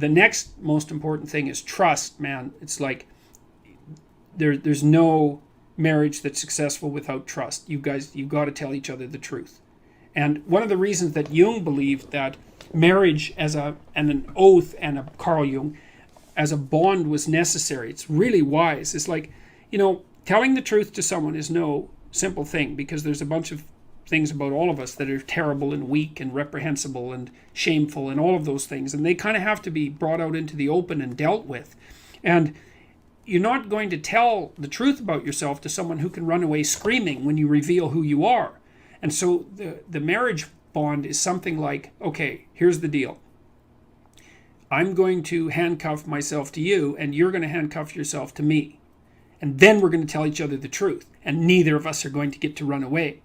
the next most important thing is trust, man. It's like there's no marriage that's successful without trust. You guys, you've got to tell each other the truth. And one of the reasons that Jung believed that marriage and an oath and a Carl Jung as a bond was necessary, it's really wise. It's like, telling the truth to someone is no simple thing, because there's a bunch of things about all of us that are terrible and weak and reprehensible and shameful and all of those things, and they kind of have to be brought out into the open and dealt with. And you're not going to tell the truth about yourself to someone who can run away screaming when you reveal who you are. And so the marriage bond is something like, okay, here's the deal. I'm going to handcuff myself to you, and you're going to handcuff yourself to me. And then we're going to tell each other the truth, and neither of us are going to get to run away.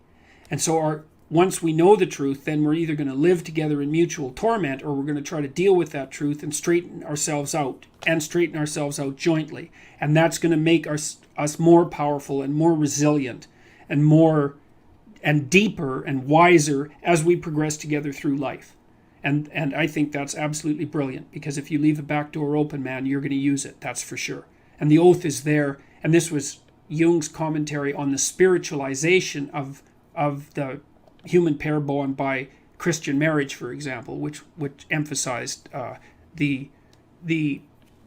And so once we know the truth, then we're either going to live together in mutual torment, or we're going to try to deal with that truth and straighten ourselves out jointly. And that's going to make us more powerful and more resilient and deeper and wiser as we progress together through life. And I think that's absolutely brilliant, because if you leave a back door open, man, you're going to use it, that's for sure. And the oath is there. And this was Jung's commentary on the spiritualization of the human pair bond by Christian marriage, for example, which emphasized the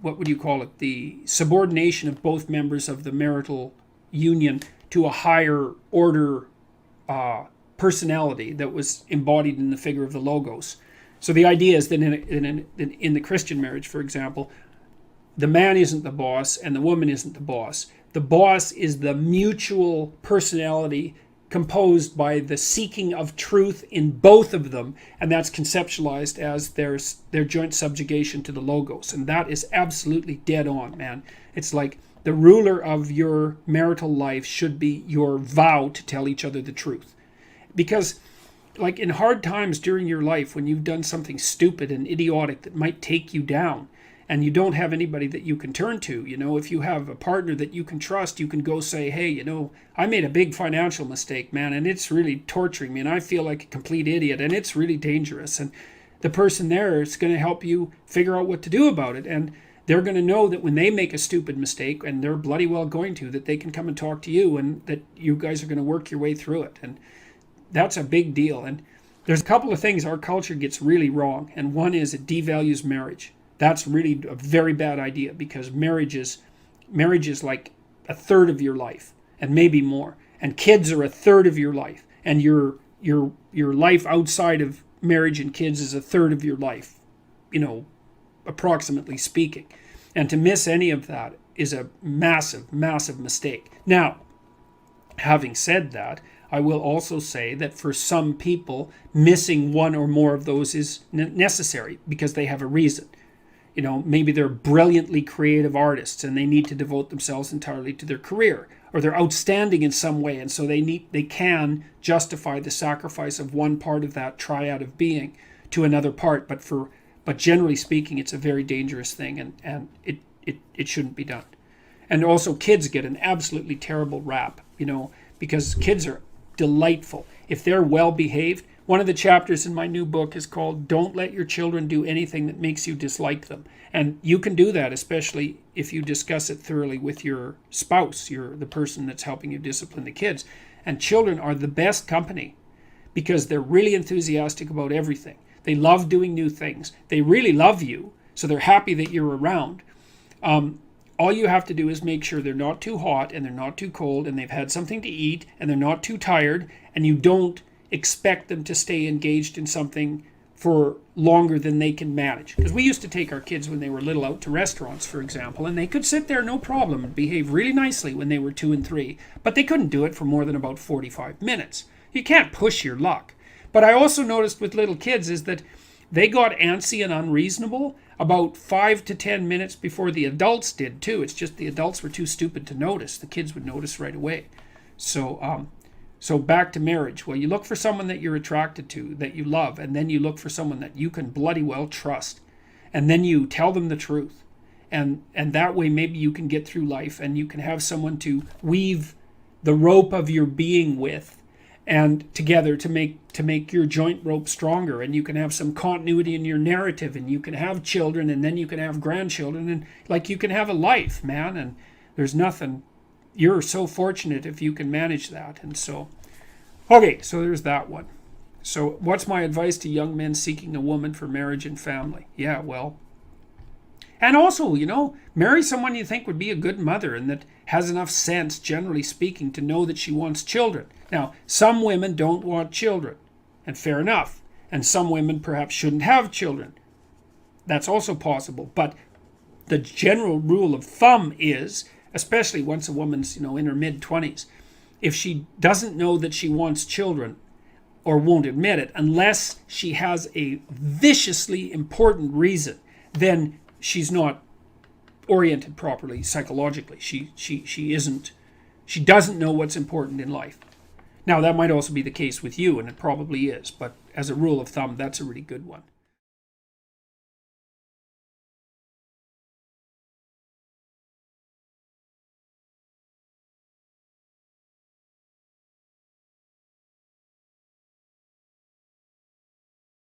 what would you call it, the subordination of both members of the marital union to a higher order personality that was embodied in the figure of the Logos. So the idea is that in the Christian marriage, for example, the man isn't the boss and the woman isn't the boss. The boss is the mutual personality composed by the seeking of truth in both of them, and that's conceptualized as their joint subjugation to the Logos. And that is absolutely dead on, man. It's like the ruler of your marital life should be your vow to tell each other the truth. Because like in hard times during your life, when you've done something stupid and idiotic that might take you down, and you don't have anybody that you can turn to, if you have a partner that you can trust, you can go say, hey, I made a big financial mistake, man, and it's really torturing me, and I feel like a complete idiot, and it's really dangerous. And the person there is going to help you figure out what to do about it. And they're going to know that when they make a stupid mistake, and they're bloody well going to, that they can come and talk to you, and that you guys are going to work your way through it. And that's a big deal. And there's a couple of things our culture gets really wrong, and one is it devalues marriage. That's really a very bad idea, because marriage is like a third of your life, and maybe more. And kids are a third of your life, and your life outside of marriage and kids is a third of your life, approximately speaking. And to miss any of that is a massive, massive mistake. Now, having said that, I will also say that for some people, missing one or more of those is necessary because they have a reason. Maybe they're brilliantly creative artists and they need to devote themselves entirely to their career, or they're outstanding in some way, and so they can justify the sacrifice of one part of that triad of being to another part. But generally speaking, it's a very dangerous thing, and it shouldn't be done. And also, kids get an absolutely terrible rap, because kids are delightful if they're well behaved. One of the chapters in my new book is called Don't Let Your Children Do Anything That Makes You Dislike Them. And you can do that, especially if you discuss it thoroughly with your spouse, the person that's helping you discipline the kids. And children are the best company because they're really enthusiastic about everything. They love doing new things. They really love you, so they're happy that you're around. All you have to do is make sure they're not too hot and they're not too cold, and they've had something to eat and they're not too tired, and you don't expect them to stay engaged in something for longer than they can manage. Because we used to take our kids when they were little out to restaurants, for example, and they could sit there no problem and behave really nicely when they were 2 and 3, but they couldn't do it for more than about 45 minutes. You can't push your luck. But I also noticed with little kids is that they got antsy and unreasonable about 5 to 10 minutes before the adults did too. It's just the adults were too stupid to notice. The kids would notice right away. So back to marriage. Well, you look for someone that you're attracted to, that you love, and then you look for someone that you can bloody well trust. And then you tell them the truth. And that way maybe you can get through life, and you can have someone to weave the rope of your being with, and together to make your joint rope stronger, and you can have some continuity in your narrative, and you can have children, and then you can have grandchildren, and like you can have a life, man. And there's nothing, you're so fortunate if you can manage that. And so, okay, so there's that one. So what's my advice to young men seeking a woman for marriage and family? Yeah, well, and also, marry someone you think would be a good mother and that has enough sense, generally speaking, to know that she wants children. Now, some women don't want children, and fair enough. And some women perhaps shouldn't have children. That's also possible. But the general rule of thumb is, especially once a woman's, in her mid-20s, if she doesn't know that she wants children or won't admit it, unless she has a viciously important reason, then she's not oriented properly psychologically. She isn't. She doesn't know what's important in life. Now, that might also be the case with you, and it probably is. But as a rule of thumb, that's a really good one.